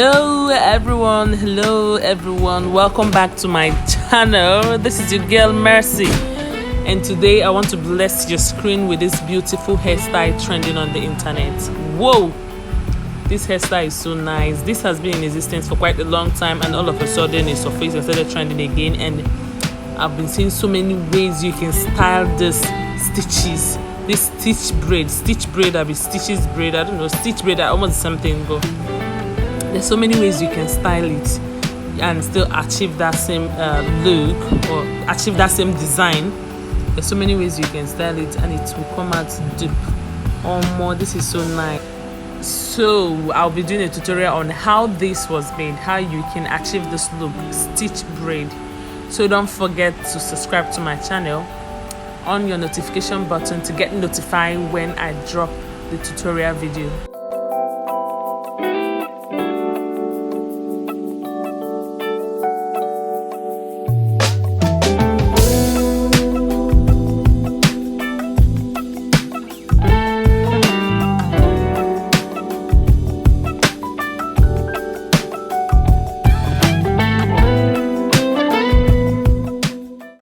Hello everyone, welcome back to my channel. This is your girl Mercy, and today I want to bless your screen with this beautiful hairstyle trending on the internet. Whoa, this hairstyle is so nice. This has been in existence for quite a long time, and all of a sudden it surfaced and started trending again. And I've been seeing so many ways you can style this stitches, this stitch braid, I mean stitches braid, I don't know, stitch braid, almost the same thing, but there's so many ways you can style it and still achieve that same look or achieve that same design. There's so many ways you can style it and it will come out deep. Oh more, this is so nice. So I'll be doing a tutorial on how this was made, how you can achieve this look, stitch braid. So don't forget to subscribe to my channel, on your notification button to get notified when I drop the tutorial video.